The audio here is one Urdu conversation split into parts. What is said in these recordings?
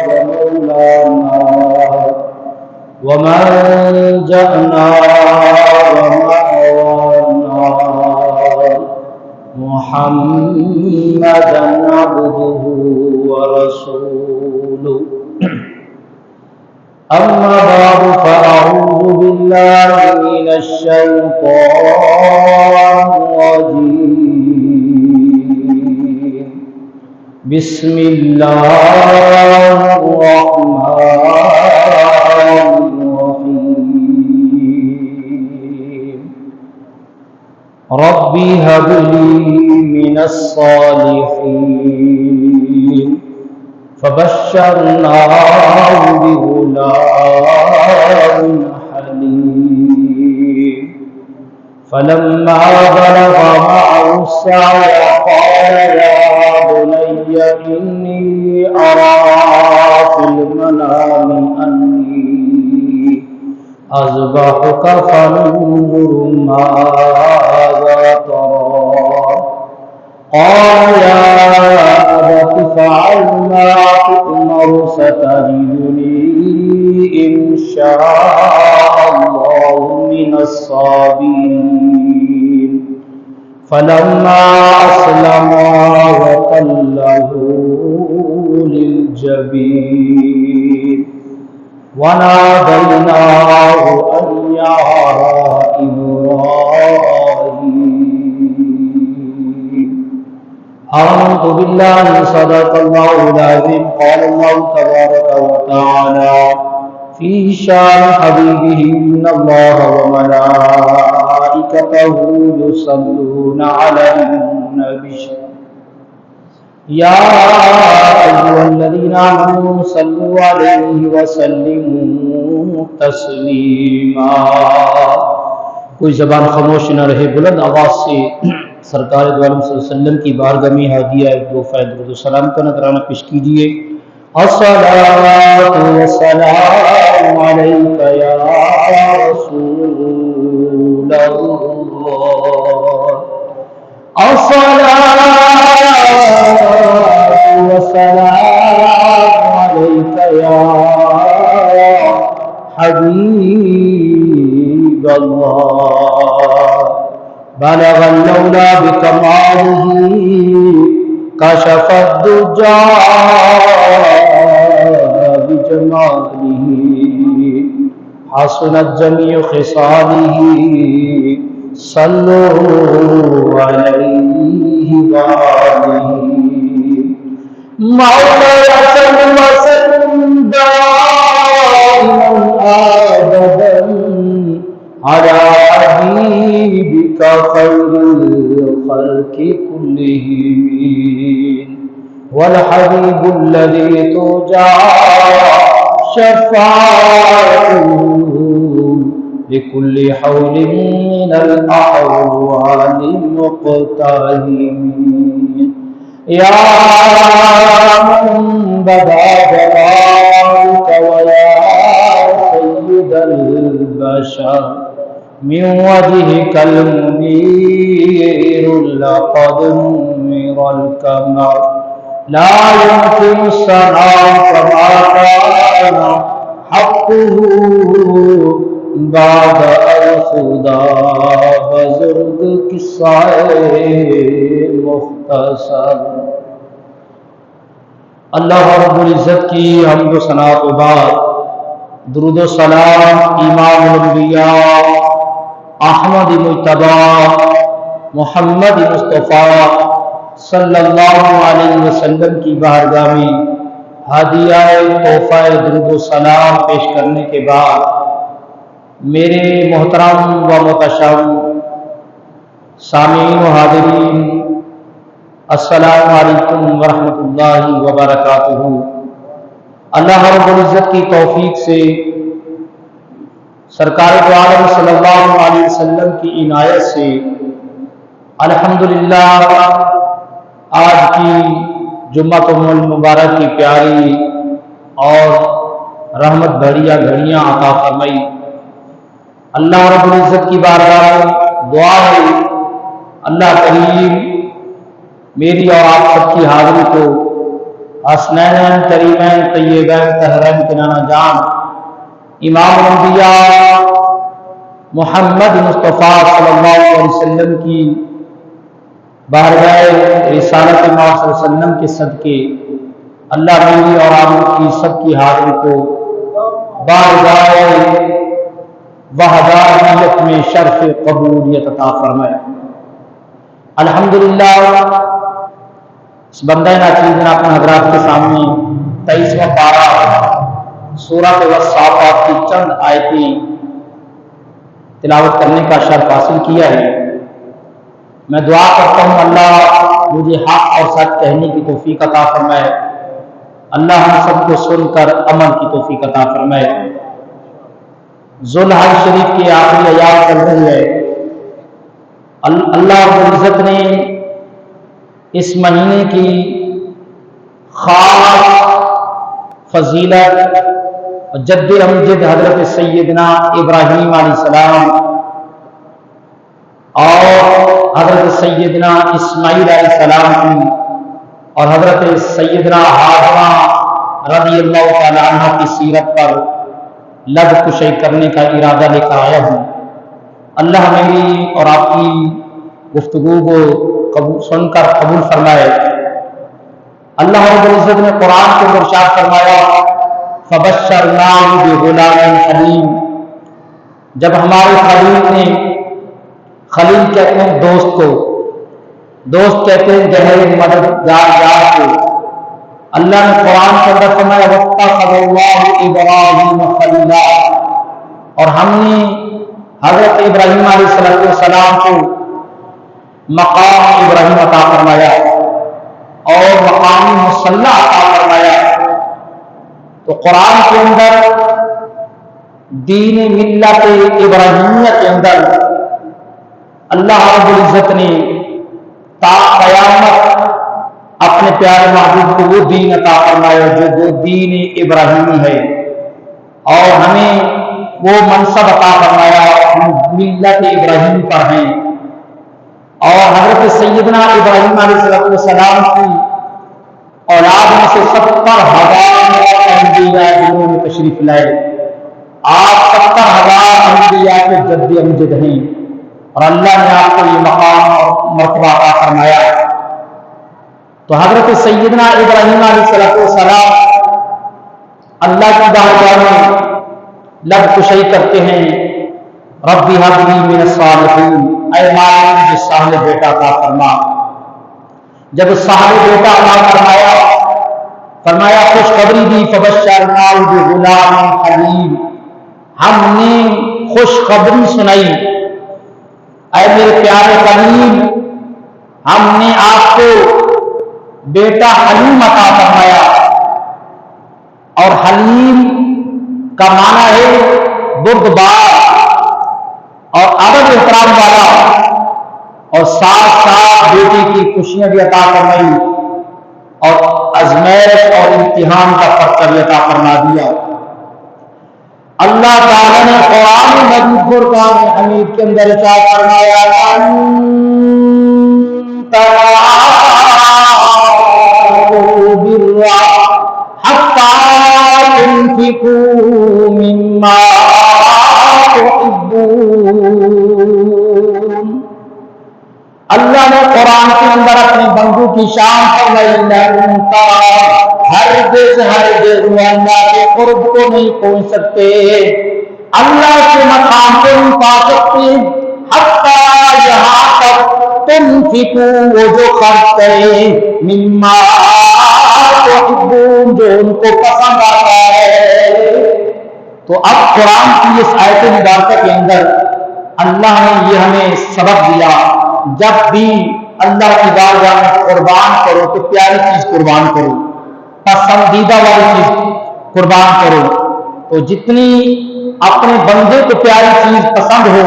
ومولانا وملجأنا ومأوانا محمدا عبده ورسوله. أما بعد فأعوذ بالله من الشيطان الرجيم. بسم الله الرحمن الرحيم. رب هب لي من الصالحين فبشرناه بغلام حليم. فلما بلغ معه السعي قال يا بني إني أرى في المنام أني أذبحك فانظر ماذا ترى. قال يا أبت افعل ما تؤمر ستجدني إن شاء الله من الصابرين. فلما أسلما وتله للجبين وناديناه أن يا إبراهيم. أعوذ بالله صدق الله العظيم. قال الله تبارك وتعالى في شان حبيبه إن الله وملائكته يصلون على النبي يا أيها الذين آمنوا صلوا عليه وسلموا تسلیما. کوئی زبان خاموش نہ رہے، بلند آواز سے سرکار دو عالم صلی اللہ علیہ وسلم کی بارگاہ میں ہدیہ دو فائد درود و سلام کا نذرانہ پیش کیجیے. الصلاۃ والسلام علیک یا رسول اللہ. الصلاۃ والسلام علیک یا حبیب اللہ. بلغ اللولا بکمالہ کشف الدجا بجمالہ حسنت جمیع خصالہ صلوا علیہ وآلہ. مولاي صل وسلم دائما ابدا على حبيبك خير الخلق كلهم والحبيب الذي ترجى شفاعته لكل حول من الأحوال مقتهمين. يا من بدا جلالك ويا سيد البشر من وجهك المنير لقد نور القمر لا يمكن الثناء كما كان حقه بعد الخدا. بزرگ قصہ مختصر. اللہ رب العزت کی حمد و ثنا کے بعد درود و سلام امام الانبیاء احمد مجتبی محمد مصطفیٰ صلی اللہ علیہ وسلم کی بارگاہ میں ہدیہ تحفہ درود و سلام پیش کرنے کے بعد میرے محترم و محتشم سامعین و حاضرین السلام علیکم ورحمۃ اللہ وبرکاتہ. اللہ رب العزت کی توفیق سے سرکار دو عالم صلی اللہ علیہ وسلم کی عنایت سے الحمدللہ آج کی جمعۃ المبارک کی پیاری اور رحمت بھریا گھڑیاں عطا فرمائی. اللہ رب العزت کی بارگاہ میں دعا ہے اللہ کریم میری اور آپ سب کی حاضری کو حسنین کریمین طیبین طاہرین کے نانا جان امام الانبیاء محمد مصطفیٰ صلی اللہ علیہ وسلم کی بارگاہ رسالت محمد صلی اللہ علیہ وسلم کے صدقے اللہ میری اور آپ کی سب کی حاضری کو بارگاہ وحدانیت میں شرف قبولیت عطا فرمائے۔ الحمدللہ اس بندہ ناچیز نے اپنے حضرات کے سامنے 23واں پارہ سورۃ والصافات کی چند آیتیں تلاوت کرنے کا شرف حاصل کیا ہے۔ میں دعا کرتا ہوں اللہ مجھے حق اور سچ کہنے کی توفیق عطا فرمائے، اللہ ہم سب کو سن کر عمل کی توفیق عطا فرمائے۔ ذوالحج شریف کی آخری ایام چل رہی ہے۔ اللہ رب العزت نے اس مہینے کی خاص فضیلت جد امجد حضرت سیدنا ابراہیم علیہ السلام اور حضرت سیدنا اسماعیل علیہ السلام کی اور حضرت سیدنا ہاجرہ رضی اللہ تعالیٰ عنہ کی سیرت پر لب کشی کرنے کا ارادہ لے کر آیا ہوں۔ اللہ میری اور آپ کی گفتگو کو سن کر قبول فرمائے۔ اللہ رب العزت نے قرآن کے اندر ارشاد فرمایا فَبَشَّرْنَاهُ بِغُلَامٍ حَلِيمٍ، جب ہمارے خلیل نے، خلیل کہتے ہیں دوست کو، دوست کہتے ہیں گہرے مددگار یار کو، اللہ نے قرآن کے اندر فرمایا وَاتَّخَذَ اللَّهُ إِبْرَاهِيمَ خَلِيلًا، اور ہم نے حضرت ابراہیم علیہ السلام کو مقام ابراہیم عطا فرمایا اور مقامی مصلی عطا فرمایا۔ تو قرآن کے اندر دین ملت ابراہیمیہ کے اندر اللہ رب العزت نے تا قیامت اپنے پیارے محبوب کو وہ دین عطا فرمایا جو وہ دین ابراہیمی ہے، اور ہمیں وہ منصب عطا فرمایا ہم ملت ابراہیم پر ہیں، اور حضرت سیدنا ابراہیم علیہ السلام کی اولاد میں سے 70,000 انبیاء جنہوں نے تشریف لائے۔ آپ 70,000 انبیاء کے جد امجد ہیں، اور اللہ نے آپ کو یہ مقام اور مرتبہ عطا فرمایا۔ تو حضرت سیدنا ابراہیم علیہ السلام اللہ کی بارگاہ میں لب کشی کرتے ہیں ربی ہب لی من الصالحین، اے مالک مجھے صالح بیٹا عطا فرما۔ جب صالح بیٹا عطا فرمایا خوشخبری دی فبشرناہ بغلام حلیم، ہم نے خوشخبری سنائی اے میرے پیارے خلیل، ہم نے آپ کو بیٹا حلیم عطا فرمایا، اور حلیم کا معنی ہے بردبار اور ادب احترام والا، اور ساتھ ساتھ بیٹی کی خوشیاں بھی عطا فرمائی اور آزمائش اور امتحان کا پرچہ بھی عطا فرما دیا۔ اللہ تعالیٰ نے قرآن مجید فرقان حمید کے اندر ارشاد فرمایا تنفقوا مما تحبون، اللہ نے قرآن کے اندر اپنے بندوں کی شان فرمائی ہرگز اللہ کے قرب کو نہیں پہنچ سکتے، اللہ کے مقام کو نہیں پا سکتے، حتی یہاں تک تنفقوا وہ جو خرچ کریں مما تحبون جو ان کو پسند آتا ہے۔ تو اب قرآن کی اس آیت مبارکہ کے اندر اللہ نے یہ ہمیں سبق دیا، جب بھی اللہ کی بارگاہ میں قربان کرو تو پیاری چیز قربان کرو، پسندیدہ والی چیز قربان کرو۔ تو جتنی اپنے بندے کو پیاری چیز پسند ہو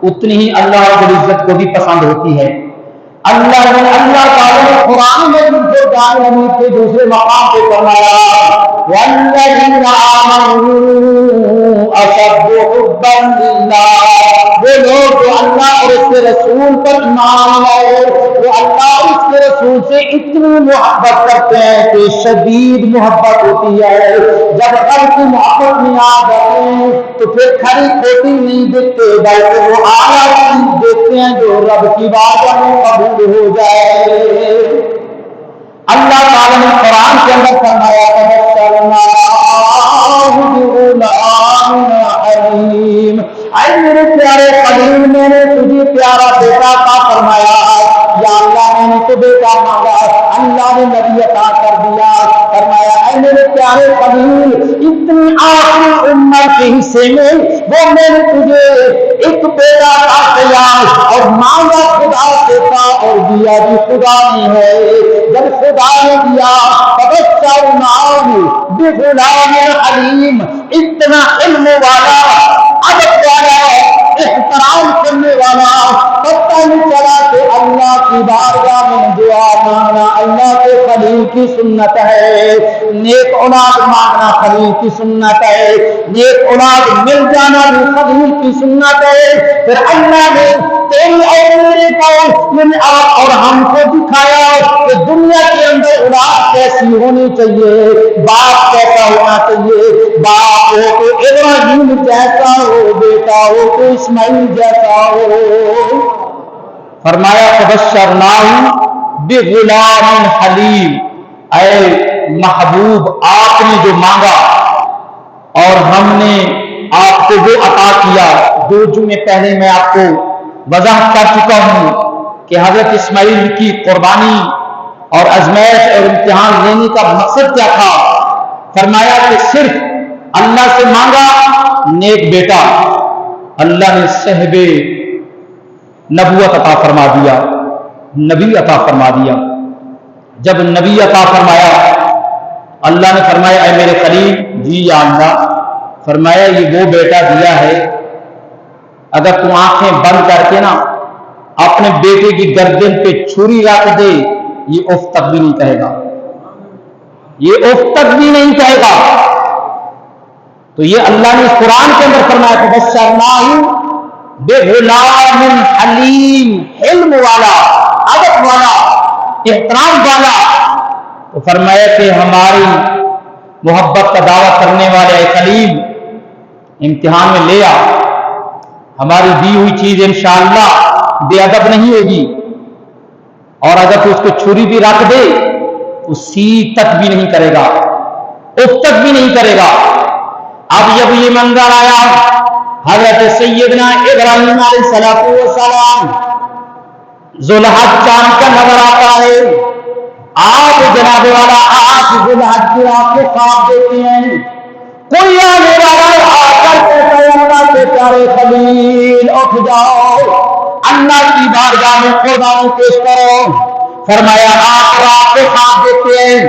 اتنی ہی اللہ رب العزت کو بھی پسند ہوتی ہے۔ اللہ تعالیٰ نے قرآن میں فرقان حمید کے دوسرے مقام پہ فرمایا وَالَّذِينَ آمَنُوا أَشَدُّ حبا للہ، وہ لوگ جو اللہ اور اس کے رسول پر ایمان لائے، وہ اللہ اور اس کے رسول سے اتنی محبت کرتے ہیں کہ شدید محبت ہوتی ہے۔ جب رب کی محبت میں آ جائیں تو پھر کھری کھوٹی نہیں دیکھتے، بلکہ وہ اعلیٰ چیز دیکھتے ہیں جو رب کی بارگاہ میں قبول ہو جائے۔ اللہ تعالیٰ نے قرآن کے اندر فرمایا اے میرے پیارے خلیل، میں نے تجھے پیارا بیٹا عطا فرمایا۔ یا اللہ میں نے تو بیٹا مانگا، اللہ نے نبی عطا کر دیا۔ فرمایا اے میرے پیارے خلیل، اتنی آخری عمر کے حصے میں وہ میں نے تجھے ایک بیٹا عطا کیا، اور مانگا خدا سے تھا اور دیا بھی خدا نے ہے۔ جب خدا نے دیا فبشرناہ بغلام علیم، اتنا علم والا، ادب والا، احترام کرنے والا، پتہ نہیں چلا کہ اللہ کی بارگاہ میں دعا مانگنا اللہ کے خلیل کی سنت ہے۔ نیک اولاد مانگنا خلیل کی سنت ہے، نیک اولاد مل جانا بھی خلیل کی سنت ہے۔ پھر اللہ نے تیری اور میرے کو یعنی آپ اور ہم کو دکھایا کہ دنیا کے اندر اولاد کیسی ہونی چاہیے، باپ کیسا ہونا چاہیے۔ باپ ہو تو ابراہیم جیسا ہو، بیٹا ہو تو اسماعیل جیسا ہو۔ فرمایا فبشرناہ بغلام حلیم، اے محبوب آپ نے جو مانگا اور ہم نے آپ کو وہ عطا کیا۔ دو جمعے پہلے میں آپ کو وضاحت کر چکا ہوں کہ حضرت اسماعیل کی قربانی اور ازمائش اور امتحان لینے کا مقصد کیا تھا۔ فرمایا کہ صرف اللہ سے مانگا نیک بیٹا، اللہ نے صاحب نبوت عطا فرما دیا، نبی عطا فرما دیا۔ جب نبی عطا فرمایا، اللہ نے فرمایا اے میرے خلیل، جی یا اللہ۔ فرمایا یہ وہ بیٹا دیا ہے، اگر تو آنکھیں بند کر کے نا اپنے بیٹے کی گردن پہ چھری رکھ دے، یہ اف تک بھی نہیں کہے گا، یہ اف تک بھی نہیں کہے گا۔ تو یہ اللہ نے قرآن کے اندر فرمایا کہ بشرناہ بغلام حلیم، علم والا، ادب والا، احترام والا۔ تو فرمایا کہ ہماری محبت کا دعویٰ کرنے والے اے خلیل، امتحان میں لے آ، ہماری دی ہوئی چیز انشاءاللہ بے ادب نہیں ہوگی، اور اگر تو اس کو چھری بھی رکھ دے تو سی تک بھی نہیں کرے گا، اف تک بھی نہیں کرے گا۔ اب جب یہ منظر آیا، حضرت سیدنا ابراہیم علیہ السلام ذوالحج چاند کا نظر آتا ہے، آپ جناب والا آپ ذوالحج کی رات کو خواب دیتے ہیں، کوئی آنے والا آ کر کہتا ہے اللہ کے پیارے خلیل اٹھ جاؤ، اللہ کی بارگاہ میں قربانی پیش کرو۔ فرمایا آپ رات کو خواب دیتے ہیں،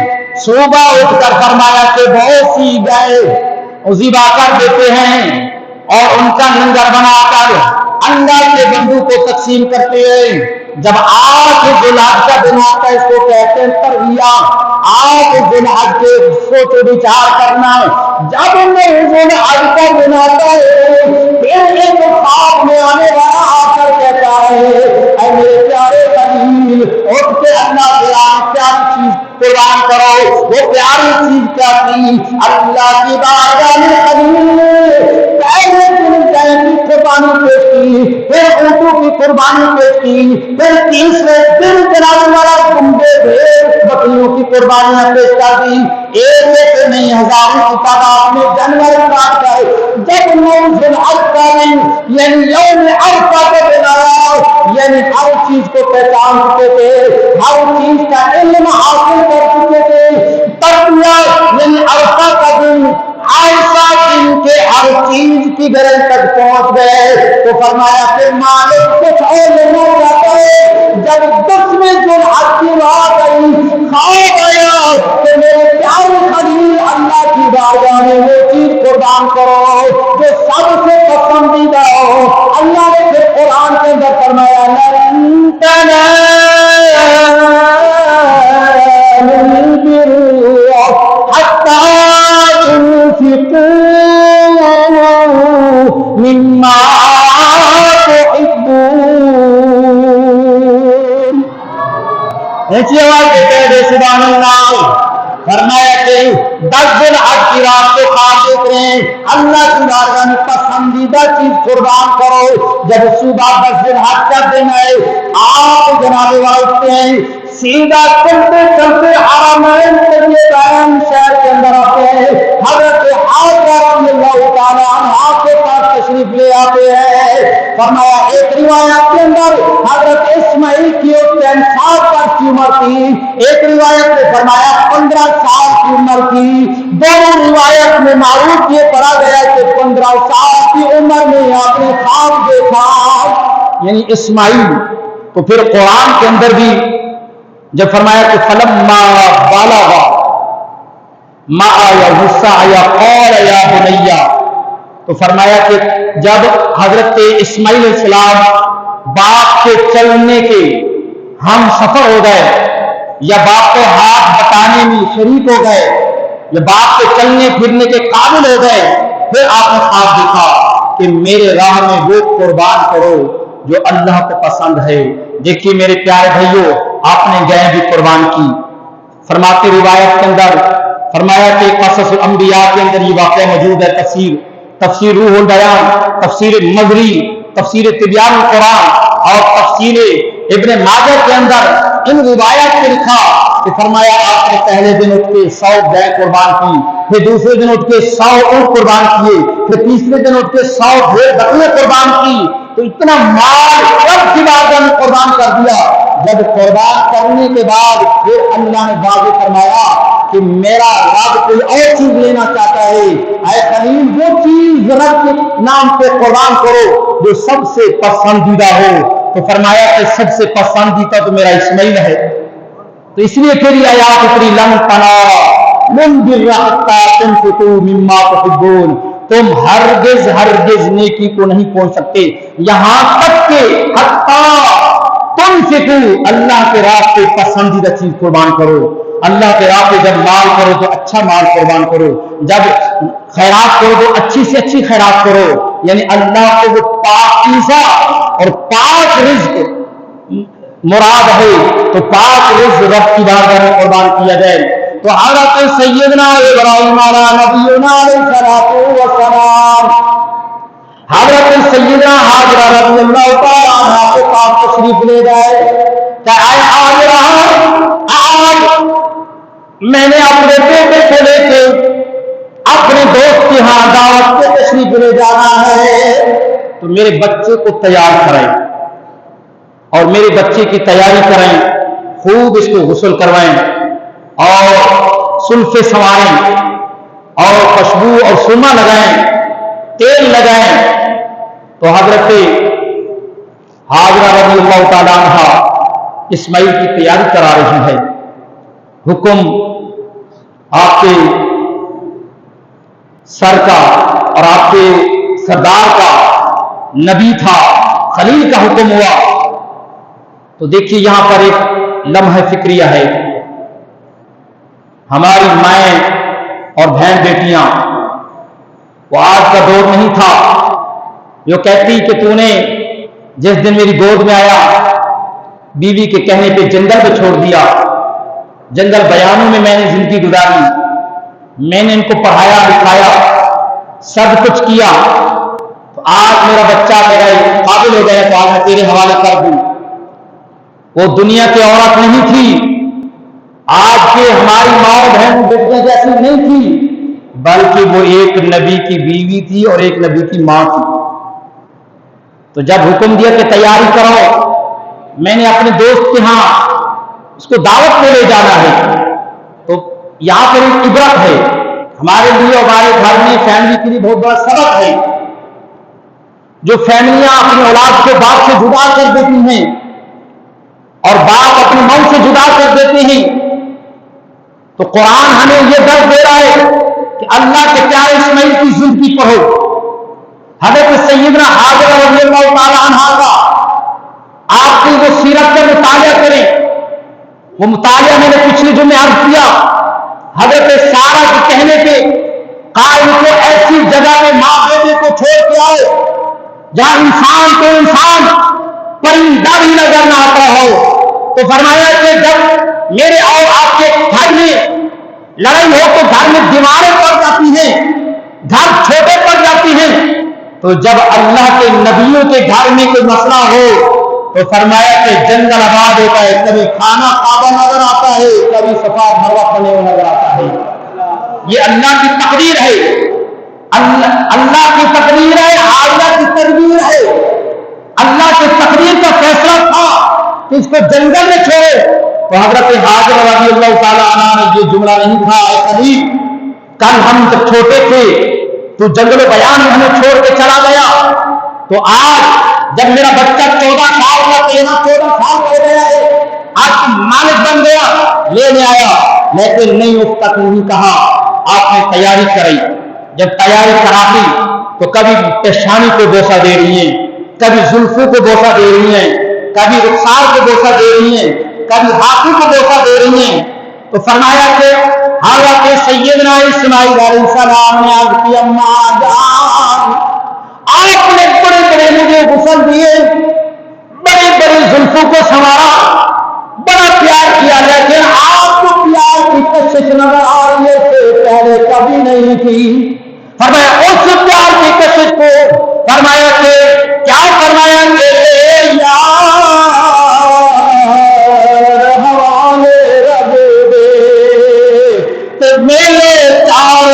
صبح اٹھ کر فرمایا کہ بہت سی گائے ذبح کر دیتے ہیں اور ان کا لنگر بنا کر اللہ کے بندوں کو تقسیم کرتے ہیں۔ جب آج ذوالحج کا دن آتا ہے، اس کو کہتے ہیں ترویہ، آج ذوالحج کے سوچ و بچار کرنا۔ جب ذوالحج کا دن آتا ہے، پھر ایک خواب میں آنے والا آ کر کہتا ہے اے میرے پیارے خلیل اٹھ کے اللہ کے پیاری چیز قربان کرو۔ وہ پیاری چیز کیا تھی؟ اللہ کی بارگاہ میں خلیل پہلے دن گائے کی قربانی پیش کی، پھر اونٹوں کی قربانی پیش کی، پھر تیسرے دن جناب والا کنبے بھیڑ بکریوں کی قربانیاں پیش کر دی۔ ایک ایک نہیں، ہزاروں کی تعداد میں جانور کاٹ کر جب ذوالحج کا دن یعنی یوم عرفہ کو بنایا، یعنی ہر چیز کو پہچان چکے تھے، ہر چیز کا علم حاصل کر چکے تھے۔ ترویہ یعنی عرفہ کا دن، عائشہ دن کے ہر چیز کی گرج تک پہنچ گئے۔ تو فرمایا کہ مالک کچھ اور لینا چاہتا ہے۔ جب 10ویں ذوالحج کی رات آئی، خواب آیا کہ میرے پیارے خلیل اللہ کی بارگاہ میں وہ چیز قربان کرو جو سب سے پسندیدہ ہو۔ اللہ نے پھر قرآن کے اندر فرمایا لن تنالوا البر حتى تنفقوا مما تحبون. اونچی آواز سے کہہ دے سبحان اللہ. فرمایا کہ 10 دن حج کی رات کو خواب دیکھ رہے ہیں, اللہ کی بارگاہ میں پسندیدہ چیز قربان کرو. جب صبح 10 دن حج کا دن ہے, آپ جناب والا اٹھتے ہیں, سیدھا چلتے چلتے حرمین کے لیے بیان شہر کے اندر آتے ہیں. حضرت حاجہ رضی اللہ تعالیٰ عنہ کے پاس تشریف لے آتے ہیں. فرمایا ایک روایت کے اندر حضرت اسماعیل کی 3 سال پر کی عمر تھی, ایک روایت میں فرمایا 15 سال کی عمر کی. دونوں روایت میں معروف یہ پڑھا گیا کہ 15 سال کی عمر میں آپ نے خواب دیکھا, یعنی اسماعیل. تو پھر قرآن کے اندر بھی جب فرمایا کہ فلما بلغ معه السعي قال يا بني, تو فرمایا کہ جب حضرت اسماعیل علیہ السلام باپ کے چلنے کے ہم سفر ہو گئے, یا باپ کو ہاتھ بٹانے میں شریک ہو گئے, یا باپ کے چلنے پھرنے کے قابل ہو گئے, پھر آپ نے خواب دیکھا کہ میرے راہ میں وہ قربان کرو جو اللہ کو پسند ہے. دیکھیے میرے پیارے بھائیوں, آپ نے گائے بھی قربان کی. فرماتے روایت کے اندر فرمایا کہ قصص الانبیاء کے اندر یہ واقعہ موجود ہے. تفسیر روح البیان, تفسیر مظری, تفسیر تبیان القرآن اور تفسیر ابن ماجہ کے اندر ان روایات کو لکھا کہ فرمایا آپ نے پہلے دن اٹھ کے 100 گائے قربان کی, پھر دوسرے دن اٹھ کے 100 اونٹ قربان کیے, پھر تیسرے دن اٹھ کے 100 بھیڑ بکریاں قربان کی. تو اتنا مال رب کی بارگاہ میں قربان کر دیا. جب قربان کرنے کے بعد پھر اللہ نے واضح فرمایا کہ میرا رب کوئی اور چیز لینا چاہتا ہے, اے خلیل وہ چیز رب کے نام پہ قربان کرو جو سب سے پسندیدہ ہو. تو فرمایا کہ سب سے پسندیدہ تو میرا اسماعیل ہے. تو اس لیے پھر یہ آیات اتری لن تنالوا البر حتی تنفقوا مما تحبون, تم ہرگز نیکی کو نہیں پہنچ سکتے یہاں تک کہ حتی تنفقوا, اللہ کے راہ پہ پسندیدہ چیز قربان کرو. اللہ کے راہ پہ جب مال کرو تو اچھا مال قربان کرو, جب خیرات کرو تو اچھی سے اچھی خیرات کرو, یعنی اللہ کو وہ پاکیزہ اور پاک رزق مراد ہے, تو پاک رزق رب کی بارگاہ میں قربان کیا جائے. تو حضرت سیدنا ابراہیم علیہ نبینا علیہ الصلوۃ والسلام, حضرت سیدنا حاجرہ رضی اللہ تعالیٰ عنہا کے پاس تشریف لے گئے کہ اے حاجرہ, آج میں نے اپنے بیٹے کو لے کے اپنے دوست کی ہاں دعوت پہ تشریف لے جانا ہے, تو میرے بچے کو تیار کریں اور میرے بچے کی تیاری کریں, خوب اس کو غسل کروائیں اور سلفے سنواریں اور خوشبو اور سرما لگائیں, تیل لگائیں. تو حضرت حاجرہ رضی اللہ تعالیٰ عنہ اسماعیل کی تیاری کرا رہی ہے. حکم آپ کے سر کا اور آپ کے سردار کا, نبی تھا, خلیل کا حکم ہوا. تو دیکھیے یہاں پر ایک لمحہ فکریہ ہے. ہماری مائیں اور بہن بیٹیاں, وہ آج کا دور نہیں تھا جو کہتی کہ تو نے جس دن میری گود میں آیا بیوی کے کہنے پہ جنگل پہ چھوڑ دیا, جنگل بیانوں میں نے زندگی گزاری, میں نے ان کو پڑھایا لکھایا سب کچھ کیا, تو آج میرا بچہ میرا قابل ہو گیا تو آج میں تیرے حوالے کر دوں. وہ دنیا کی عورت نہیں تھی, آج کے ہماری ماں اور بہن بیٹیاں جیسی نہیں تھی, بلکہ وہ ایک نبی کی بیوی تھی اور ایک نبی کی ماں تھی. تو جب حکم دیا کہ تیاری کرو, میں نے اپنے دوست کے ہاں اس کو دعوت پہ لے جانا ہے. تو یہاں پر ایک عبرت ہے ہمارے لیے, ہمارے گھر میں فیملی کے لیے بہت بڑا سبق ہے. جو فیملیاں اپنی اولاد کو باپ سے جدا کر دیتی ہیں اور باپ اپنی ماں سے جدا کر دیتے ہیں, تو قرآن ہمیں یہ درد دے رہا ہے کہ اللہ کے پیارے اسماعیل کی زندگی پڑھو. حضرت سیدنا حاجرہ رضی اللہ تعالیٰ عنہا کا آپ کی وہ سیرت کا مطالعہ کریں. وہ مطالعہ میں نے پچھلے جمعے عرض کیا, حضرت سارہ کے کہنے پہ قائم کو ایسی جگہ میں ماں بیٹے کو چھوڑ کے آئے جہاں انسان کو انسان پرندہ بھی نظر نہ آتا ہو، تو فرمایا کہ جب میرے اور آپ کے گھر میں لڑائی ہو تو گھر میں دیواریں پڑ جاتی ہیں، گھر چھوٹے پڑ جاتی ہیں، تو جب اللہ کے نبیوں کے گھر میں کوئی مسئلہ ہو تو فرمایا کہ جنگل آباد ہوتا ہے، کبھی کھانا کعبہ نظر آتا ہے، کبھی صفا مروا بنے ہوئے نظر آتا ہے۔ یہ اللہ کی تقدیر ہے، اللہ کی تقدیر ہے، حاضرہ کی تدبیر ہے۔ اللہ کی تقدیر کا فیصلہ تھا کہ اس کو جنگل میں چھوڑے، تو حضرت حاضرہ رضی اللہ تعالی عنہ نے یہ جملہ نہیں کہا، اے خلیل کل ہم جب چھوٹے تھے تو جنگل و بیان میں ہمیں چھوڑ کے چلا گیا، تو آج جب میرا بچہ 14 سال کا 13-14 سال ہو گیا ہے، آج مالک بن گیا، لینے آیا، لیکن نہیں اس تک نہیں کہا، آپ نے تیاری کرائی۔ جب تیاری کراتی تو کبھی پیشانی کو بوسہ دے رہی ہیں، کبھی زلفوں کو بوسہ دے رہی ہیں، کبھی رخسار کو بوسہ دے رہی ہیں، کبھی ہاتھوں کو بوسہ دے رہی ہیں۔ تو فرمایا کہ حضرت سیدنا اسماعیل علیہ السلام نے عرض کی، اماں جان آپ نے بڑے بڑے مجھے غسل دیے، بڑی بڑی زلفوں کو سنوارا، بڑا پیار کیا، لیکن آپ کو پیار کی کشش نظر آ رہی ہے کہ پہلے کبھی نہیں تھی۔ فرمایا اس پیار کی کشش کو فرمایا کہ کیا فرمایا کہ میرے چار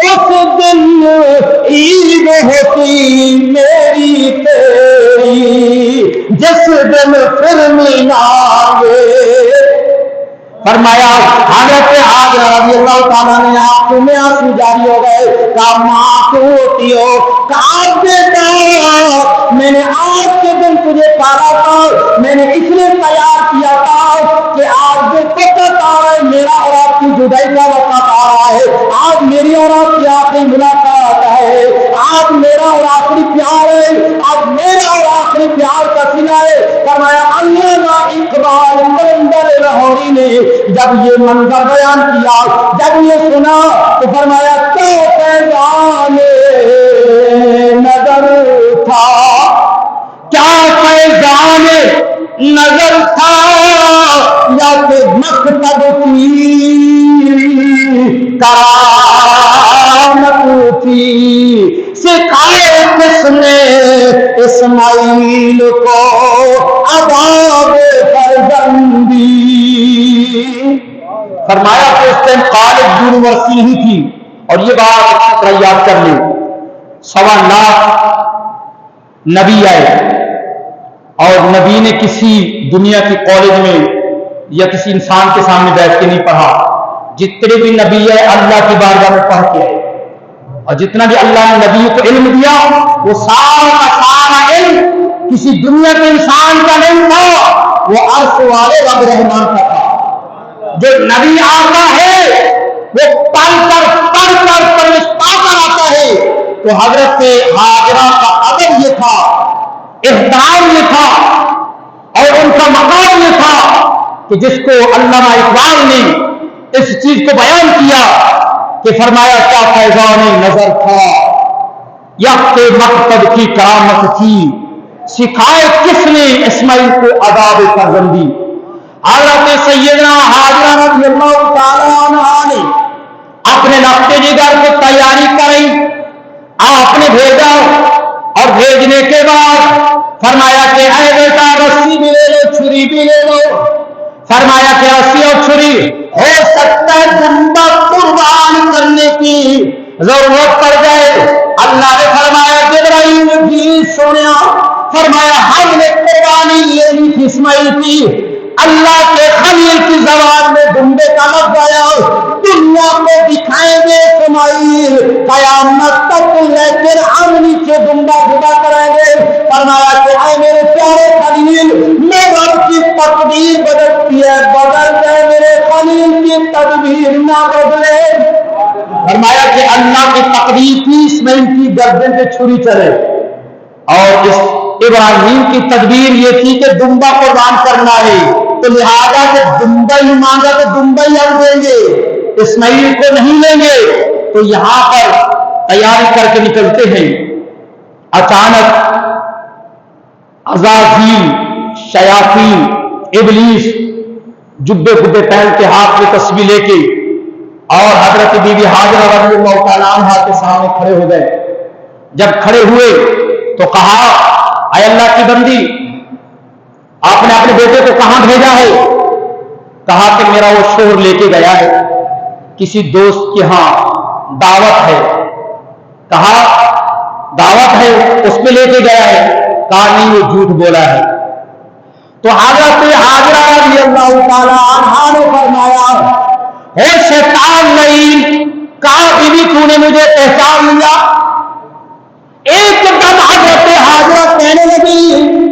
اس دن عید ہوتی میری تیری، جس دن پھر ملانگے۔ فرمایا حضرت حاضرہ رضی اللہ تعالیٰ نے آنکھوں میں آنسو جاری ہو گئے، کہا ماں کیوں ہوتی ہو؟ کہا بیٹا میں نے آج کے دن تجھے پالا تھا، میں نے اس لیے تیار کیا تھا کہ آج جو وقت آ رہا ہے میرا اور آپ کی جدائی کا وقت آ رہا ہے، آج میری اور آپ کی آخری ملاقات ہے، آج میرا اور آخری پیار ہے، آج میرا اور آخری پیار کا صلہ ہے۔ فرمایا علامہ اقبال کلندر لاہوری نے جب یہ منظر بیان کیا، جب یہ سنا تو فرمایا کیا فیضان نظر تھا، کیا فیضان نظر تھا، یا کہ مکتب کی کرامت تھی، سکھائے کس نے اسماعیل کو آداب فرزندی۔ فرمایا کہ اس ٹائم کالج یونیورسٹی نہیں تھی، اور یہ بات اچھی طرح یاد کر لیں، 1.25 لاکھ نبی آئے، اور نبی نے کسی دنیا کی کالج میں یا کسی انسان کے سامنے بیٹھ کے نہیں پڑھا، جتنے بھی نبی ہے اللہ کی بارگاہ میں پڑھ کے آئے، اور جتنا بھی اللہ نے نبی کو علم دیا وہ سارا سارا علم کسی دنیا کے انسان کا نہیں تھا، وہ عرش والے رب رحمان کا تھا۔ جو نبی آتا ہے وہ پڑھ کر پرستا کر آتا ہے، تو حضرت حاضرہ کا ادب یہ تھا، احترام یہ تھا، اور ان کا مقام یہ تھا کہ جس کو علامہ اقبال نے اس چیز کو بیان کیا کہ فرمایا کیا فیضان نظر تھا، یا کہ مکتب کی کرامت تھی، سکھائے کس نے اسماعیل کو آداب فرزندی۔ حضرت سیدنا حاضرہ رضی اللہ تعالی عنہ نے اپنے لفتے جگر کو تیاری کرائی، آپ نے بھیجا، اور بھیجنے کے بعد فرمایا کہ اے بیٹا رسی بھی لے لو، چھری بھی لے لو۔ فرمایا کہ رسی اور چھری ہو سکتا ہے دمبا قربان کرنے کی ضرورت پڑ جائے۔ اللہ نے فرمایا جبرائیل بھی سنیا، فرمایا ہم نے قربانی لینی تھی اسماعیل کی، اللہ کے خلیل کی زبان میں دمبے کا لفظ آیا، دنیا کو دکھائیں گے اسماعیل قیامت تک، لیکن ہم نیچے دمبا جدا کریں گے۔ فرمایا کہ اے میرے پیارے خلیل، میں رب کی تقدیر بدلتی ہے، بدل گئے میرے خلیل کی تدبیر نہ بدلے۔ فرمایا کہ اللہ کی تقدیر کی اسماعیل کی گردن پہ چھری چلے، اور اس ابراہیم کی تدبیر یہ تھی کہ دمبا قربان کرنا ہے، تو لہذا کہ دمبا ہی مانگا تو دمبا ہی ہم دیں گے، اسماعیل کو نہیں لیں گے۔ تو یہاں پر تیاری کر کے نکلتے ہیں، اچانک عزازیل، شیاطین، ابلیس جبے گبے پہن کے ہاتھ میں تسبیح لے کے اور حضرت بی بی ہاجرہ رضی اللہ تعالیٰ عنہ کے سامنے کھڑے ہو گئے۔ جب کھڑے ہوئے تو کہا، اے اللہ کی بندی، آپ نے اپنے بیٹے کو کہاں بھیجا ہے؟ کہا کہ میرا وہ شوہر لے کے گیا ہے کسی دوست کے ہاں دعوت ہے۔ کہا دعوت ہے اس پہ لے کے گیا ہے؟ کہا نہیں، وہ جھوٹ بولا ہے۔ تو حضرت حاجرہ رضی اللہ تعالیٰ عنہا نے فرمایا، اے شیطان لعین، کہا بی بی تو نے مجھے پہچان لیا؟ ایک دم حضرت حاجرہ کہنے لگی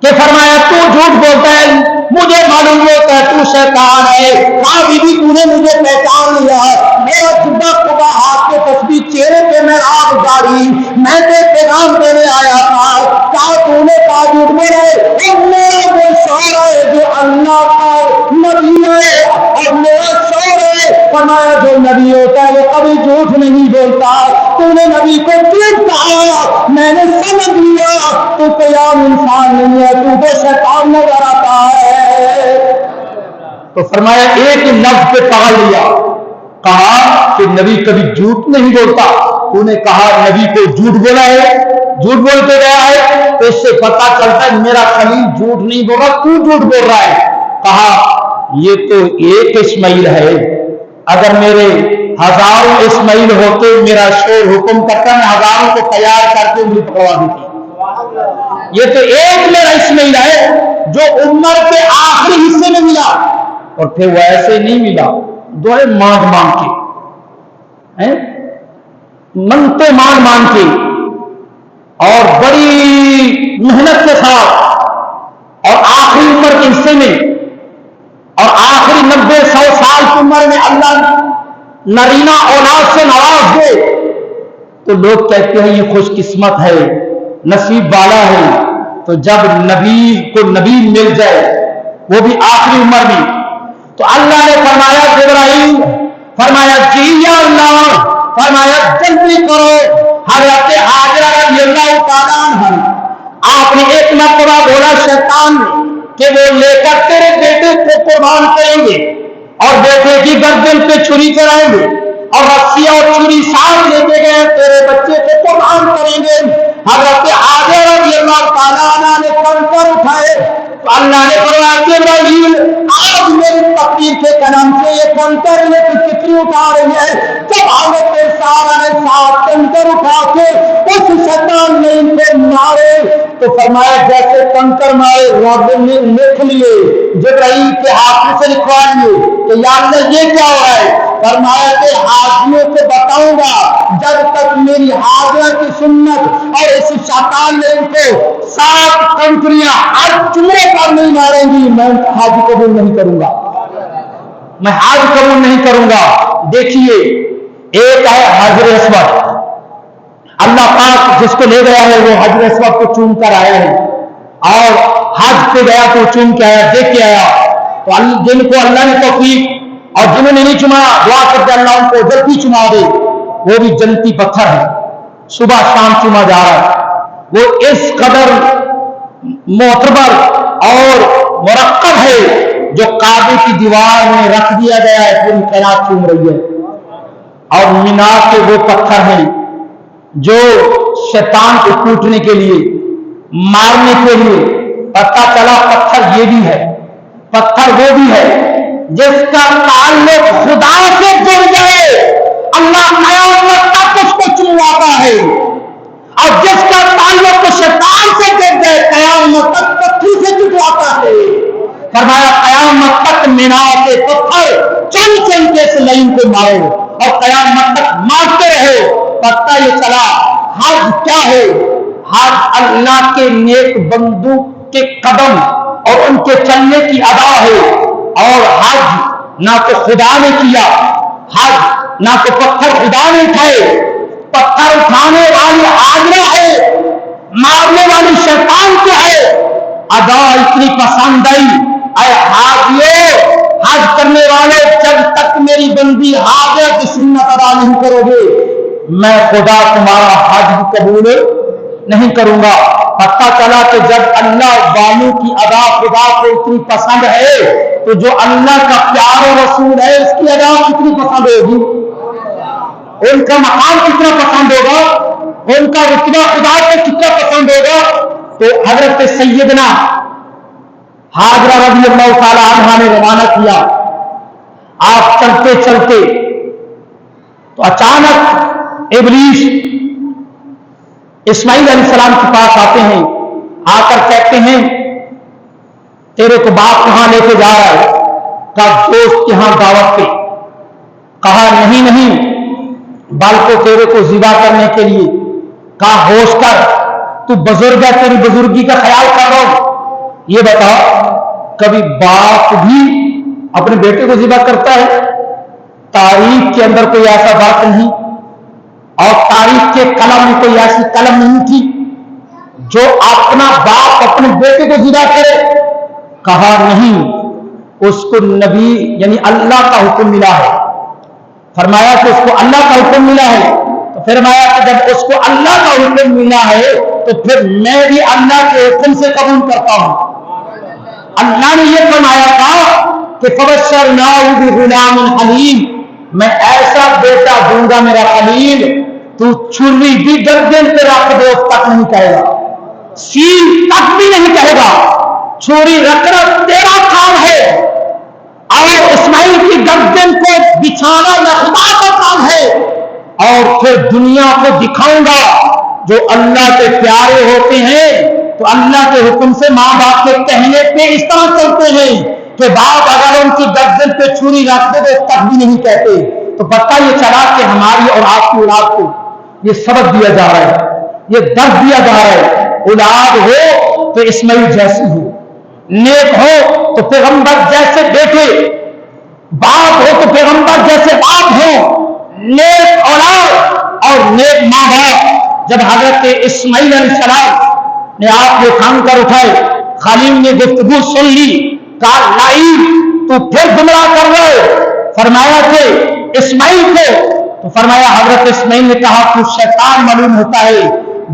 کہ فرمایا تو جھوٹ بولتا ہے، مجھے معلوم ہوتا ہے تو شیطان ہے۔ کہا بی بی تو نے مجھے پہچان لیا؟ میرا جبہ قبا ہاتھ کے تسبیح چہرے پہ میں آگ داڑھی، میں نے پیغام دینے آیا تھا۔ کہا تو نے کہا جھوٹ بولا ہے، اور میرا وہ شوہر ہے جو اللہ کا نبی ہے، اور میرا شوہر ہے فرمایا جو نبی ہوتا ہے وہ کبھی جھوٹ نہیں بولتا۔ تو نے نبی کو کیوں کہا؟ میں نے سمجھ لیا تو قیام انسان نہیں ہے، تو شیطان نظر آتا ہے۔ تو فرمایا ایک لفظ پہ پکڑ لیا، کہا کہ نبی کبھی جھوٹ نہیں بولتا۔ تو نے کہا نبی کو جھوٹ بولا ہے، جھوٹ بول کے گیا ہے، تو اس سے پتا چلتا ہے میرا خلیل جھوٹ نہیں بول رہا، تو جھوٹ بول رہا ہے۔ کہا یہ تو ایک اسماعیل ہے، اگر میرے ہزاروں اسماعیل ہوتے میرا شور حکم کرتا میں ہزاروں کو تیار کر کے انگلی پکڑوا دیتی۔ یہ تو ایک میرا اسماعیل ہے جو عمر کے آخری حصے میں ملا، اور پھر وہ ایسے نہیں ملا، دوڑے مانگ مانگ کے، منگتے مانگ مانگ کے اور بڑی محنت کے ساتھ، اور آخری عمر کے حصے میں اور آخری 90-100 سال کی عمر میں اللہ نرینہ اولاد سے نواز دے تو لوگ کہتے ہیں یہ خوش قسمت ہے، نصیب والا ہے۔ تو جب نبی کو نبی مل جائے وہ بھی آخری عمر میں، تو اللہ نے فرمایا جبرائیل، فرمایا جی یا اللہ، فرمایا جلدی کرو۔ حضرت حاجرہ رضی اللہ تعالیٰ عنہ، آپ نے ایک مرتبہ بولا شیطان کہ وہ لے کر تیرے بیٹے کو قربان کریں گے اور بیٹے کی گردن پہ چھری چلائیں گے، اور رسی اور چھری ساتھ لے کے گئے تیرے بچے کو قربان کریں گے۔ حضرت حاجرہ رضی اللہ تعالیٰ عنہ نے کنکر اٹھائے تو اللہ نے فرمایا جبرائیل آج میری تقدیر کے قدم سے یہ کنکر یہ کتنی اٹھا رہی ہے؟ جب حضرت سارہ نے 7 کنکر اٹھا کے اس شیطان نے ان کو مارے تو فرمایا جیسے کنکر مارے رب نے لکھ لیے، جبرائیل کے ہاتھ سے لکھوا لیے کہ یا اللہ یہ کیا ہو رہا ہے؟ فرمایا کہ حاجیوں کو بتاؤں گا جب تک میری حاجرہ کی سنت اور اس شیطان نے ان کو 7 کنکریاں ہر چمڑے پر نہیں ماریں گی، میں حج قبول نہیں کروں گا، میں حج قبول نہیں کروں گا۔ دیکھیے ایک ہے حجر اسود، اللہ پاک جس کو لے گیا ہے وہ حجر اسود کو چوم کر آیا ہے، اور حج پہ گیا تو چوم کے آیا، دیکھ کے آیا۔ تو جن کو اللہ نے توفیق اور جنہوں نے نہیں چما دعا کرتے اللہ ان کو جلدی چما دے، وہ بھی جنتی پتھر ہے، صبح شام چما جا رہا ہے، وہ اس قدر معتبر اور مرکب ہے جو کعبے کی دیوار میں رکھ دیا گیا ہے، پوری کائنات چوم رہی ہے۔ اور مینار کے وہ پتھر ہیں جو شیطان کو کوٹنے کے لیے، مارنے کے لیے، پتہ چلا پتھر یہ بھی ہے، پتھر وہ بھی ہے جس کا تعلق خدا سے جڑ جائے اللہ قیامت تک اس کو چمواتا ہے، اور جس کا تعلق شیطان سے جڑ جائے قیامت تک پتھر سے چٹواتا ہے۔ فرمایا قیامت تک مینار کے پتھر چن چن کے اس لعین کو مارو اور قیامت تک مارتے رہو۔ پتہ یہ چلا حج کیا ہے؟ حج اللہ کے نیک بندوں کے قدم اور ان کے چلنے کی ادا ہے، اور حج نہ تو خدا نے کیا، حج نہ تو پتھر خدا نے اٹھائے، پتھر اٹھانے والی حاجرہ ہے، مارنے والی شیطان کو ہے۔ ادا اتنی پسند آئی، اے حاجیو حج کرنے والے، جب تک میری بندی حاجرہ کی سنت سنت ادا نہیں کرو گے میں خدا تمہارا حج بھی قبول نہیں کروں گا۔ پتہ چلا کہ جب اللہ والوں کی ادا خدا کو اتنی پسند ہے تو جو اللہ کا پیارا رسول ہے اس کی ادا کتنی پسند ہوگی، ان کا مقام کتنا پسند ہوگا، ان کا رتبہ خدا کو کتنا پسند ہوگا۔ تو حضرت سیدنا حاجرہ رضی اللہ تعالی عنہا نے روانہ کیا۔ آپ چلتے چلتے تو اچانک ابلیس اسماعیل علیہ السلام کے پاس آتے ہیں، آ کر کہتے ہیں تیرے کو باپ کہاں لے کے جا رہا ہے؟ کہا دوست یہاں دعوت پہ۔ کہا نہیں نہیں بلکہ تیرے کو ذبح کرنے کے لیے۔ کہا ہوش کر، تو بزرگ ہے، تیری بزرگی کا خیال کر رہا ہوں۔ یہ بتا کبھی باپ بھی اپنے بیٹے کو ذبح کرتا ہے؟ تاریخ کے اندر کوئی ایسا بات نہیں، اور تاریخ کے قلم میں کوئی ایسی قلم نہیں تھی جو اپنا باپ اپنے بیٹے کو ذبح کرے۔ کہا نہیں، اس کو نبی یعنی اللہ کا حکم ملا ہے۔ فرمایا کہ اس کو اللہ کا حکم ملا ہے، تو فرمایا کہ جب اس کو اللہ کا حکم ملا ہے تو پھر میں بھی اللہ کے حکم سے قبول کرتا ہوں۔ اللہ نے یہ فرمایا تھا کہ فبشرناہ بغلام حلیم، میں ایسا بیٹا دوں گا میرا خلیل، تو چھری بھی گردن پہ رکھ دو تک نہیں کہے گا، سیل تک بھی نہیں کہے گا، چھری رکھنا تیرا کام ہے، اور اسماعیل کی گردن کو بچھانا خدا کا کام ہے، اور پھر دنیا کو دکھاؤں گا۔ جو اللہ کے پیارے ہوتے ہیں تو اللہ کے حکم سے ماں باپ کے کہنے پہ اس طرح چلتے ہیں کہ باپ اگر ان کی گردن پہ چھری رکھ دے تو تک بھی نہیں کہتے۔ تو پتہ یہ چلا کہ ہماری اور آپ کی اولاد کو یہ سبق دیا جا رہا ہے، یہ درد دیا جا رہا ہے، اولاد ہو تو اسماعیل جیسی ہو، نیک ہو تو پیغمبر جیسے بیٹے، باپ ہو تو پیغمبر جیسے باپ ہو، نیک اولاد اور نیک ماں باپ۔ جب حضرت اسماعیل علیہ السلام نے آپ کو کھان کر اٹھائے، خلیل نے گفتگو سن لی، کہا لائیب تو پھر گمراہ کر رہے، فرمایا کہ اسماعیل کو، تو فرمایا حضرت اسماعیل نے کہا تو شیطان معلوم ہوتا ہے،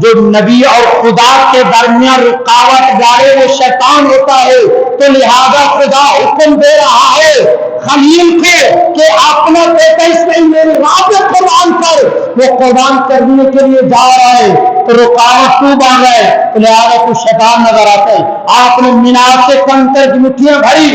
جو نبی اور خدا کے درمیان رکاوٹ ڈالے وہ شیطان ہوتا ہے، تو لہذا خدا حکم دے رہا ہے خلیل کو کہ اپنا بیٹا اسماعیل میرے راہ پہ قربان کر، وہ قربان کرنے کے لیے جا رہا ہے تو رکاوٹ تو بن رہا ہے، تو لہذا تو شیطان نظر آتا ہے۔ آپ نے مینار سے کنکر کی مٹھیاں بھری،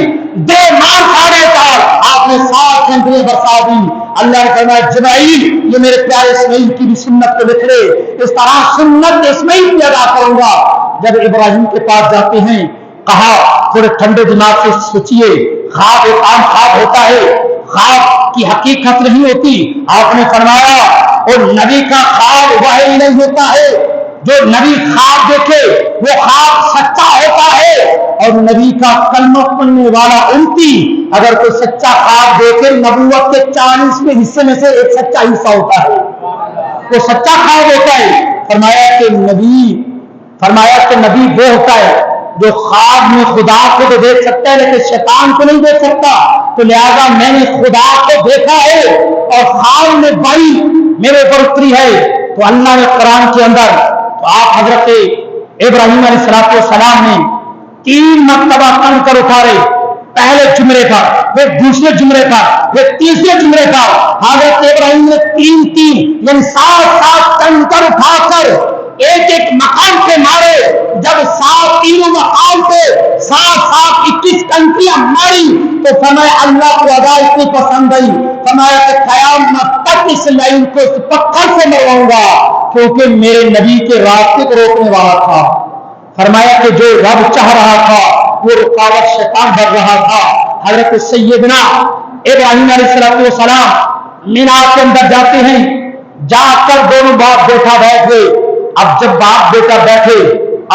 دے مار کھاڑے کر، آپ نے 7 کنکریاں برسا دی۔ اللہ نے فرمایا جبرائیل یہ میرے پیارے اسماعیل کی بھی سنت کو لکھ لے، اس طرح سنت اسماعیل کی ادا کروں گا۔ جب ابراہیم کے پاس جاتے ہیں، کہا تھوڑے ٹھنڈے دماغ سے سوچئے، خواب ایک عام خواب ہوتا ہے، خواب کی حقیقت نہیں ہوتی۔ آپ نے فرمایا اور نبی کا خواب وحی نہیں ہوتا ہے، جو نبی خواب دیکھے وہ خواب سچا ہوتا ہے، اور نبی کا کلمہ پڑھنے والا امتی اگر کوئی سچا خواب دیکھے نبوت کے 40ویں حصے میں سے ایک سچا حصہ ہوتا ہے، وہ سچا خواب ہوتا ہے۔ فرمایا کہ نبی وہ ہوتا ہے جو خواب میں خدا کو تو دیکھ سکتا ہے لیکن شیطان کو نہیں دیکھ سکتا، تو لہذا میں نے خدا کو دیکھا ہے اور خواب میں بڑی میرے پر اتری ہے۔ تو اللہ نے قرآن کے اندر، تو آپ حضرت ابراہیم علیہ السلام نے 3 مرتبہ کن کر اٹھا رہے، پہلے جمرے پر، پھر دوسرے جمرے پر، پھر تیسرے جمرے پر حضرت ابراہیم نے 3 یعنی 7 کنکر اٹھا کر ایک ایک مقام پہ مارے۔ جب 3 مقام پہ 7 21 کنکریاں ماری تو فرمایا اللہ کو ادا اتنی پسند آئی، فرمایا کہ قیامت تک اس لائن کو اس پتھر سے مرواؤں گا کیونکہ میرے نبی کے راستے کو روکنے والا تھا۔ فرمایا کہ جو رب چاہ رہا تھا وہ رکاوٹ شیطان بڑھ رہا تھا۔ حضرت سیدنا ابراہیم علیہ السلام مینا کے اندر جاتے ہیں، جا کر دونوں باپ بیٹا بیٹھ گئے۔ اب جب باپ بیٹا بیٹھے،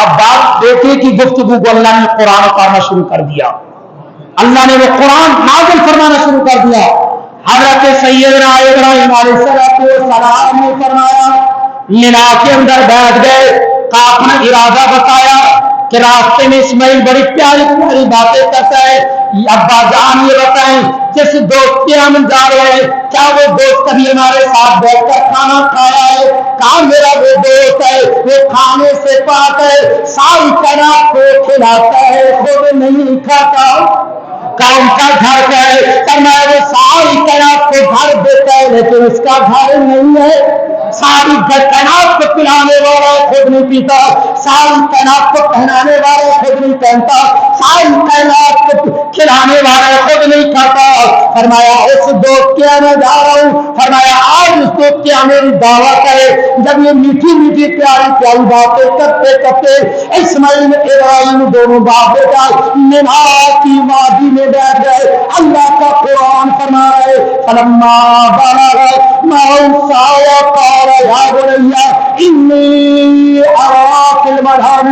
اب باپ بیٹے کی گفتگو کو اللہ نے قرآن اتارنا شروع کر دیا، اللہ نے وہ قرآن نازل فرمانا شروع کر دیا۔ حضرت سیدنا ابراہیم علیہ السلام نے فرمایا مینا کے اندر بیٹھ گئے، کا اپنا ارادہ بتایا، کہ راستے میں اسماعیل بڑی پیاری پیاری باتیں کرتا ہے. ابا جان یہ بتائیں جس دوست کے ہم جا رہے ہیں کیا وہ دوست کبھی ہمارے ساتھ بیٹھ کر کھانا کھایا ہے؟ کہاں میرا وہ دوست ہے وہ کھانے سے پاک ہے، ساری کائنات کو کھلاتا ہے خود نہیں کھاتا. کام کا گھر کا ہے فرمایا وہ ساری کائنات کو گھر دیتا ہے لیکن اس کا گھر نہیں ہے. ساری کائنات کو پلانے والا خود نہیں پیتا، ساری کائنات کو پہنانے والا خود نہیں پہنتا، ساری کائنات کو کھلانے والا خود نہیں کھاتا. فرمایا اس دوست کے میں جا رہا ہوں، فرمایا آج اس دوست کے میری دعوت ہے. جب یہ میٹھی میٹھی پیاری پیاری باتیں کرتے کرتے اسماعیل ابراہیم دونوں باپ بیٹا مینا کی وادی میں بیٹھ گئے. اللہ کا قرآن فرما رہے فلما بلغ معه قال يا بني إني أرى في المنام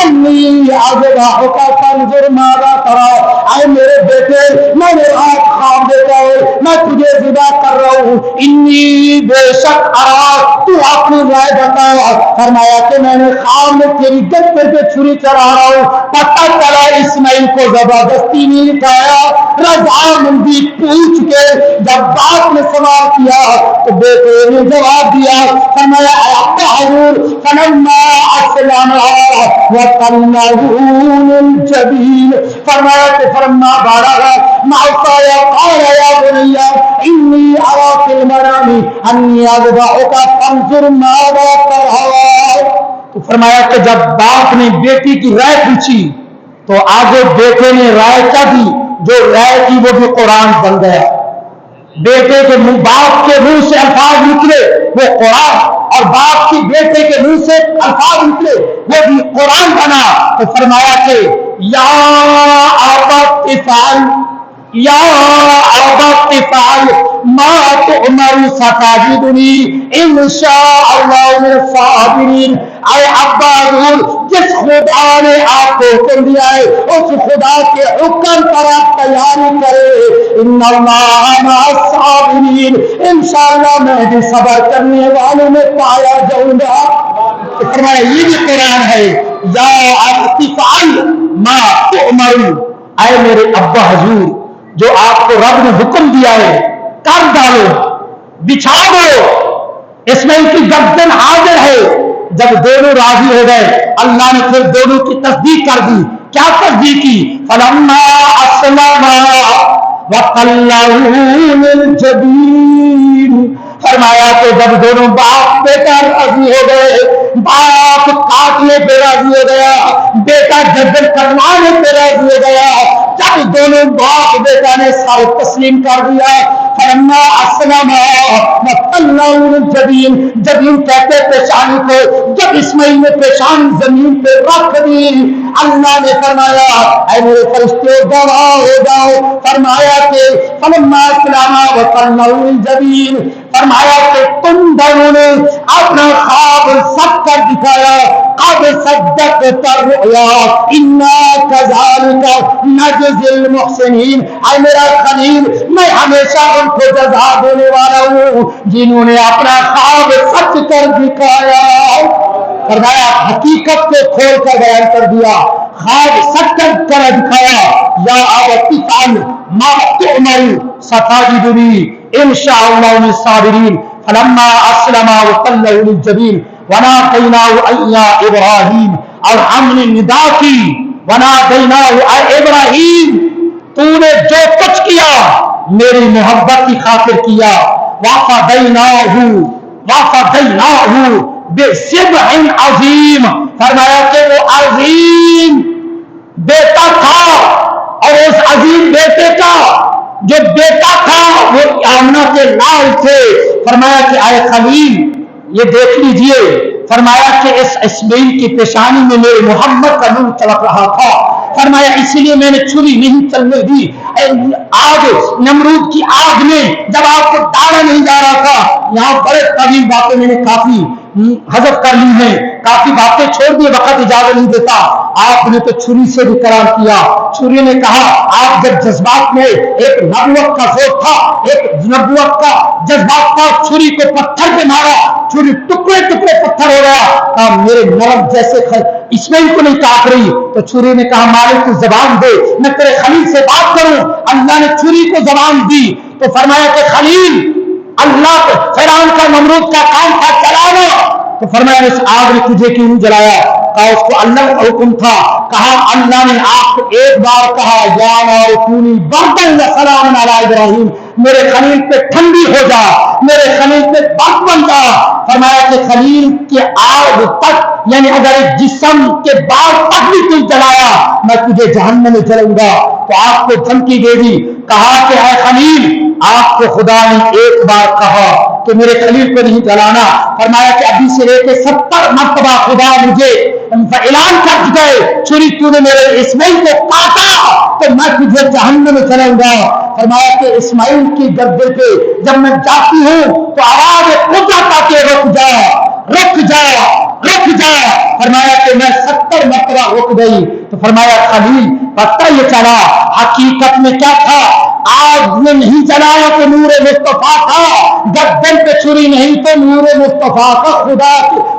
أني أذبحك فانظر ماذا ترى. اے میرے بیٹے میں نے آج خواب دیکھا ہے میں تجھے ذبح کر رہا ہوں. انی بے شک ارا تو اپنی رائے بتا. فرمایا کہ میں نے خواب میں تیری گردن پہ چھری چڑھا رہا ہوں. پتہ چلا اسماعیل کو زبردستی نہیں اٹھایا، رضامندی پوچھ کے جب باپ نے سوال کیا تو بیٹے نے جواب دیا. فرمایا ابا حضور فلما اسلم وتنه للجبین. فرمایا کہ فلما بلغ معه قال يا بني إني أرى في المنام أني أذبحك فانظر ماذا ترى. تو فرمایا کہ جب باپ نے بیٹی کی رائے پوچھی تو آگے بیٹے نے رائے کیا دی؟ جو رائے کی وہ بھی قرآن بن گیا. بیٹے کے منہ باپ کے منہ سے الفاظ نکلے وہ قرآن، اور باپ کی بیٹے کے منہ سے الفاظ نکلے وہ بھی قرآن بنا. تو فرمایا کہ یا ابت افعل یا ابت افعل ما تؤمر ستجدنی ان شاء اللہ من الصابرین. اے ابا حضور جس خدا نے آپ کو حکم دیا ہے اس خدا کے حکم پر آپ تیاری کرے. ان اللہ مع الصابرین، انشاءاللہ میں بھی صبر کرنے والوں میں پایا جاؤں گا. فرمایا یہ بھی قرآن ہے یا ابت افعل ما تؤمر. اے میرے ابا حضور جو آپ کو رب نے حکم دیا ہے کر ڈالو بچھا دو. اس میں ان کی گردن حاضر ہے. جب دونوں راضی ہو گئے اللہ نے پھر دونوں کی تصدیق کر دی. کیا تصدیق کی؟ فلما اسلما وتلہ للجبین. فرمایا کہ جب دونوں باپ بیٹا راضی ہو گئے، باپ کاٹنے پہ راضی ہو گیا، بیٹا گردن کٹوانے پہ راضی ہو گیا. جب دونوں باپ بیٹا نے سارے تسلیم کر دیا فلما اسلما وتلہ للجبین. جبین کہتے پیشانی کو. جب اسماعیل نے پیشانی زمین پہ رکھ دی اللہ نے فرمایا اے میرے فرشتے گواہ ہو جاؤ. فرمایا کہ فلما اسلما وتلہ للجبین. فرمایا کہ تم دونوں نے اپنا خواب سب کر دکھایا. قد صدقت الرؤیا انا كذلك نجزي المحسنین. اے میرا خلیل میں ہمیشہ ان کو جزا دینے والا ہوں جنہوں نے اپنا خواب سچ کر دکھایا. فرمایا حقیقت کو کھول کر بیان کر دیا، خواب سچ کر دکھایا. یا ابت افعل ما تؤمر ستجدنی ان شاء اللہ من الصابرین. فلما اسلما وتلہ للجبین ونادیناہ ان یا ابراہیم. اور ہم نے ندا کی ونادیناہ اے ابراہیم تو نے جو کچھ کیا میری محبت کی خاطر کیا. وفدیناہ بذبح عظیم. فرمایا کہ وہ عظیم بیٹا تھا اور اس عظیم بیٹے کا جو بیٹا تھا وہ آمنہ کے لال تھے. فرمایا کہ اے خلیل یہ دیکھ لیجئے. فرمایا کہ اس اسماعیل کی پیشانی میں میرے محمد کا نور چمک رہا تھا. فرمایا اسی لیے میں نے چھری نہیں چلنے دی. آگ نمرود کی آگ میں جب آپ کو ڈالا نہیں جا رہا تھا. یہاں بڑے طویل باتیں میں نے کافی حذف کر لی ہیں، کافی باتیں چھوڑ دی، وقت اجازت نہیں دیتا. آپ نے تو چھری سے بھی قرار کیا. چھری نے کہا آپ جب جذبات میں ایک نبوت کا زور تھا، ایک نبوت کا جذبات تھا، چھری کو پتھر پہ مارا، چھری ٹکڑے ٹکڑے پتھر ہو گیا. میرے نرم جیسے اسماعیل کو نہیں کاٹ رہی، تو چھری نے کہا مالک تو زبان دے، میں تیرے خلیل سے بات کروں۔ اللہ نے چھری کو زبان دی تو فرمایا کہ خلیل، اللہ فرعون کا نمرود کا کام تھا چلانا، تو فرمایا اس آگ نے تجھے کیوں جلایا؟ کہا اس کو اللہ کا حکم تھا۔ کہا اللہ نے آپ کو ایک بار کہا یا نار کونی بردن و سلام علی ابراہیم، میرے خلیل پہ ٹھنڈی ہو جا، میرے خلیل پہ برف بن جا۔ فرمایا کہ خلیل کے آگ تک، یعنی اگر ایک جسم کے بال تک بھی تم جلایا میں تجھے جہنم میں جلاؤں گا۔ تو آپ کو دھمکی دے دی، کہا کہ اے خلیل، آپ کو خدا نے ایک بار کہا کہ میرے خلیل کو نہیں جلانا، فرمایا کہ ابھی سے لے کے 70 مرتبہ خدا مجھے اعلان کر گئے چھری تو نے میرے اسماعیل کو کاٹا تو میں تجھے جہنم میں چلاؤں گا۔ فرمایا کہ اسماعیل کی گردے پہ جب میں جاتی ہوں تو آواز اٹھاتا کہ رک جا رک جا رک جا۔ فرمایا کہ میں 70 مرتبہ رک گئی۔ تو فرمایا خلیل پتہ یہ چلا حقیقت میں کیا تھا، آگ میں نہیں جلایا تو نور مصطفیٰ تھا، گردن پہ چھری نہیں تو نور مصطفیٰ کا،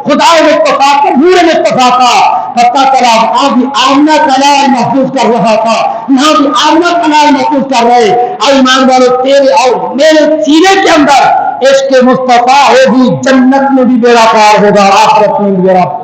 خدا مصطفیٰ کا نور مصطفیٰ کا پتہ چلا۔ آج آمنہ کا نام محفوظ کر رہا تھا، یہاں بھی آمنہ کا نام محفوظ کر رہے۔ ایمان والو تیرے اور میرے سینے کے اندر عشق مصطفیٰ ہوگی، جنت میں بھی بیڑا پار ہوگا، آخرت میں بھی بیڑا پار۔